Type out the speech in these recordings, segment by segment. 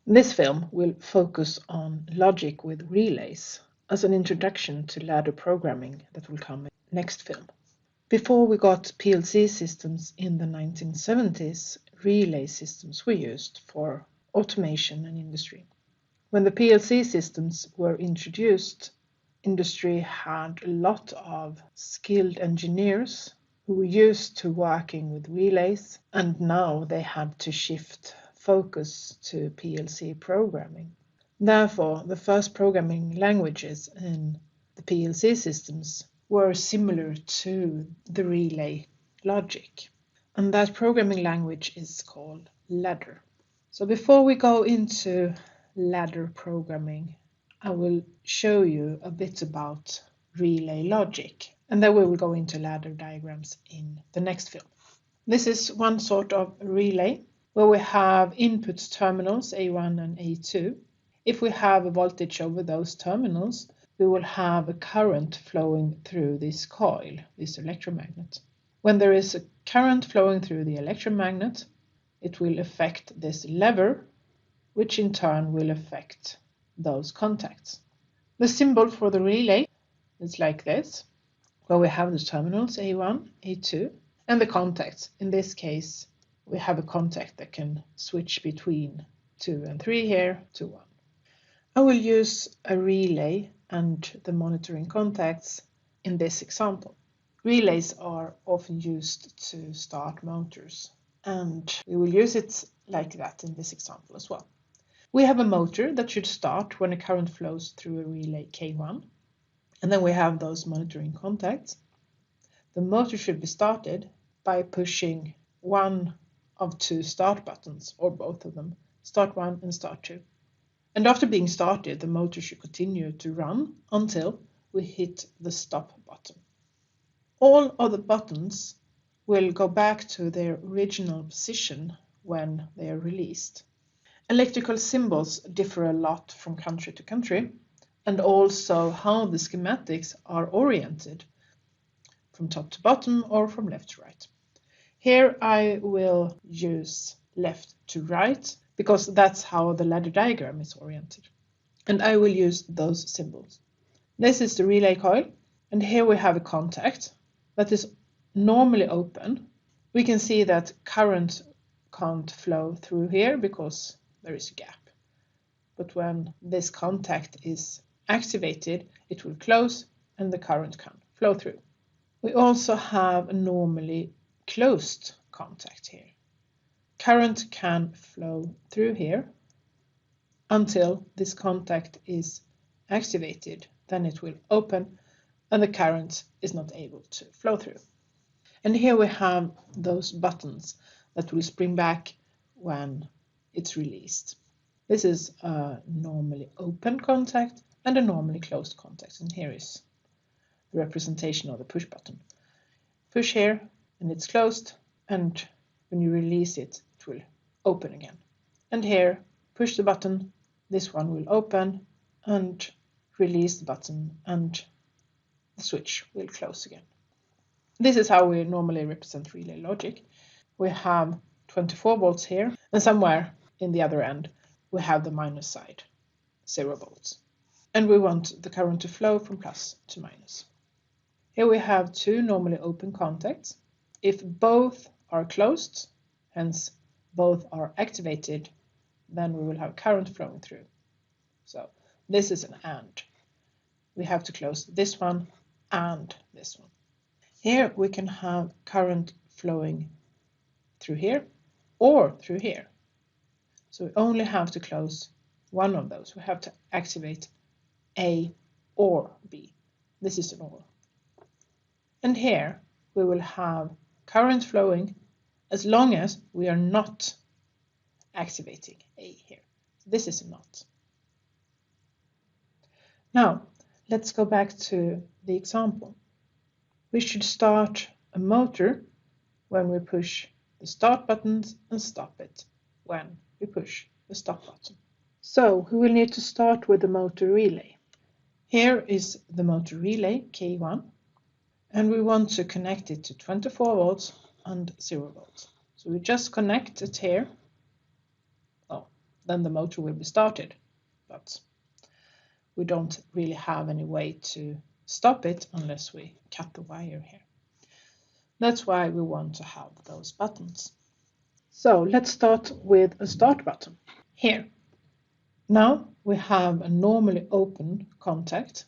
This film will focus on logic with relays as an introduction to ladder programming that will come in the next film. Before we got PLC systems in the 1970s, relay systems were used for automation and industry. When the PLC systems were introduced, industry had a lot of skilled engineers who were used to working with relays, and now they had to shift focus to PLC programming. Therefore, the first programming languages in the PLC systems were similar to the relay logic. And that programming language is called ladder. So before we go into ladder programming, I will show you a bit about relay logic, and then we will go into ladder diagrams in the next film. This is one sort of relay where we have input terminals A1 and A2. If we have a voltage over those terminals, we will have a current flowing through this coil, this electromagnet. When there is a current flowing through the electromagnet, it will affect this lever, which in turn will affect those contacts. The symbol for the relay is like this, where we have the terminals A1, A2, and the contacts. In this case, we have a contact that can switch between 2 and 3 here to 1. I will use a relay and the monitoring contacts in this example. Relays are often used to start motors, and we will use it like that in this example as well. We have a motor that should start when a current flows through a relay K1, and then we have those monitoring contacts. The motor should be started by pushing one of 2 start buttons, or both of them, start 1 and start 2. And after being started, the motor should continue to run until we hit the stop button. All of the buttons will go back to their original position when they are released. Electrical symbols differ a lot from country to country, and also how the schematics are oriented from top to bottom or from left to right. Here I will use left to right because that's how the ladder diagram is oriented. And I will use those symbols. This is the relay coil, and here we have a contact that is normally open. We can see that current can't flow through here because there is a gap. But when this contact is activated, it will close and the current can flow through. We also have a normally closed contact here. Current can flow through here until this contact is activated. Then it will open and the current is not able to flow through. And here we have those buttons that will spring back when it's released. This is a normally open contact and a normally closed contact. And here is the representation of the push button. Push here and it's closed, and when you release it, it will open again. And here, push the button, this one will open, and release the button and the switch will close again. This is how we normally represent relay logic. We have 24 volts here, and somewhere in the other end we have the minus side, 0 volts. And we want the current to flow from plus to minus. Here we have 2 normally open contacts. If both are closed, hence both are activated, then we will have current flowing through. So this is an AND. We have to close this one and this one. Here we can have current flowing through here or through here. So we only have to close one of those. We have to activate A or B. This is an OR. And here we will have current flowing as long as we are not activating A here. This is a NOT. Now, let's go back to the example. We should start a motor when we push the start buttons and stop it when we push the stop button. So we will need to start with the motor relay. Here is the motor relay K1, and we want to connect it to 24 volts and 0 volts. So we just connect it here. Oh, then the motor will be started. But we don't really have any way to stop it unless we cut the wire here. That's why we want to have those buttons. So let's start with a start button here. Now we have a normally open contact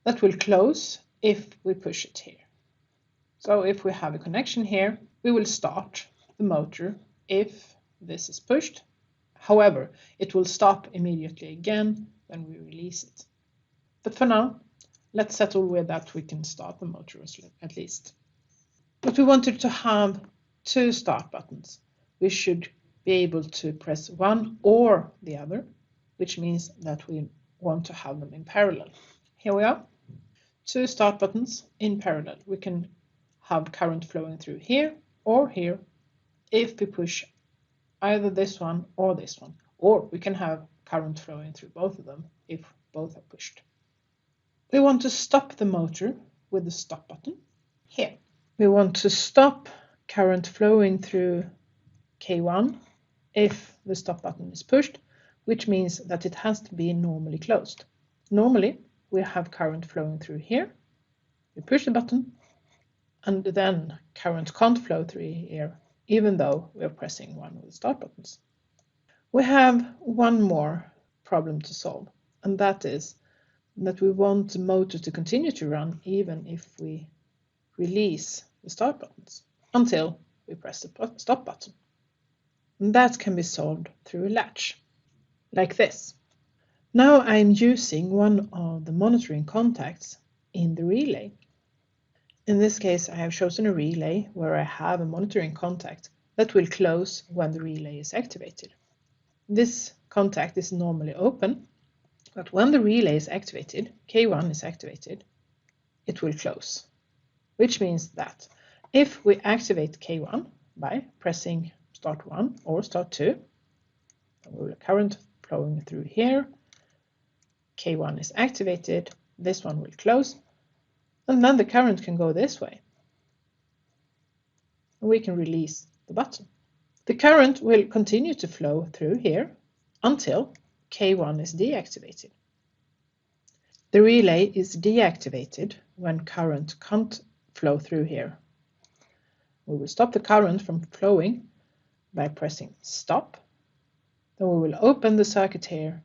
that will close if we push it here. So if we have a connection here, we will start the motor if this is pushed. However, it will stop immediately again when we release it. But for now, let's settle with that we can start the motor at least. But we wanted to have two start buttons. We should be able to press one or the other, which means that we want to have them in parallel. Here we are, two start buttons in parallel. We can have current flowing through here or here if we push either this one, or we can have current flowing through both of them if both are pushed. We want to stop the motor with the stop button here. We want to stop current flowing through K1 if the stop button is pushed, which means that it has to be normally closed. Normally, we have current flowing through here. We push the button, and then current can't flow through here, even though we are pressing one of the start buttons. We have one more problem to solve, and that is that we want the motor to continue to run even if we release the start buttons until we press the stop button. And that can be solved through a latch, like this. Now I'm using one of the monitoring contacts in the relay. In this case, I have chosen a relay where I have a monitoring contact that will close when the relay is activated. This contact is normally open, but when the relay is activated, K1 is activated, it will close, which means that if we activate K1 by pressing start 1 or start 2, we will have current flowing through here, K1 is activated, this one will close, and then the current can go this way. And we can release the button. The current will continue to flow through here until K1 is deactivated. The relay is deactivated when current can't flow through here. We will stop the current from flowing by pressing stop. Then we will open the circuit here.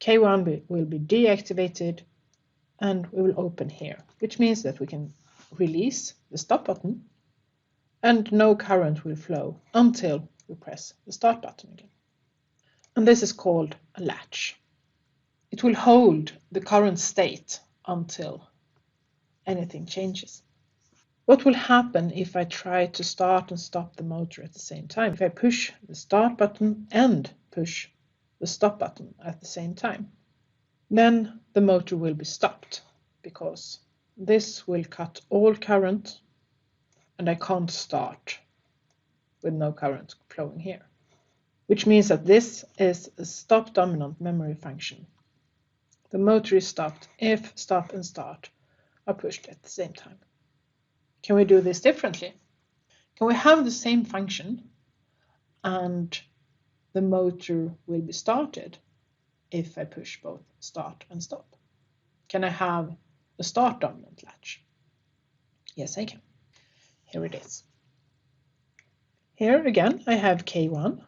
K1 will be deactivated and we will open here, which means that we can release the stop button and no current will flow until we press the start button again. And this is called a latch. It will hold the current state until anything changes. What will happen if I try to start and stop the motor at the same time? If I push the start button and push the stop button at the same time, then the motor will be stopped because this will cut all current and I can't start with no current flowing here, which means that this is a stop dominant memory function. The motor is stopped if stop and start are pushed at the same time. Can we do this differently? Can we have the same function and the motor will be started if I push both start and stop? Can I have a start dominant latch? Yes, I can. Here it is. Here again, I have K1.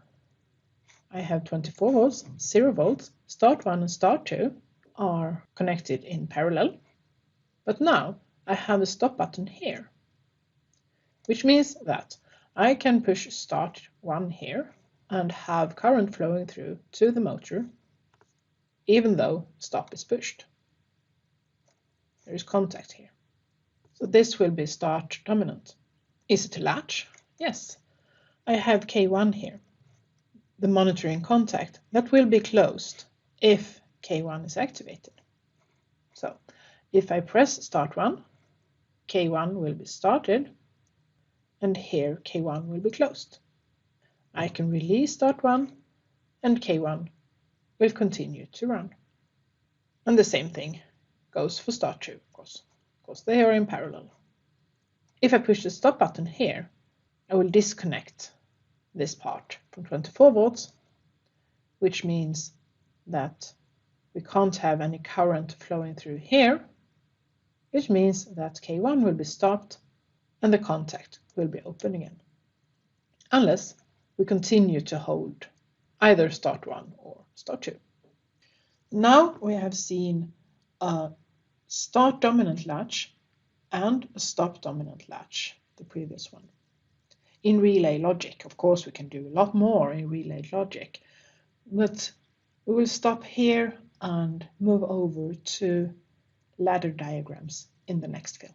I have 24 volts, 0 volts. Start 1 and start 2 are connected in parallel. But now I have a stop button here, which means that I can push start 1 here and have current flowing through to the motor, even though stop is pushed. There is contact here. So this will be start dominant. Is it a latch? Yes. I have K1 here, the monitoring contact that will be closed if K1 is activated. So if I press start 1, K1 will be started, and here K1 will be closed. I can release start 1, and K1 will continue to run. And the same thing goes for start 2, of course, because they are in parallel. If I push the stop button here, I will disconnect this part from 24 volts, which means that we can't have any current flowing through here, which means that K1 will be stopped and the contact will be open again, unless we continue to hold either start 1 or start 2. Now we have seen a start dominant latch and a stop dominant latch, the previous one. In relay logic, of course, we can do a lot more in relay logic, but we will stop here and move over to ladder diagrams in the next film.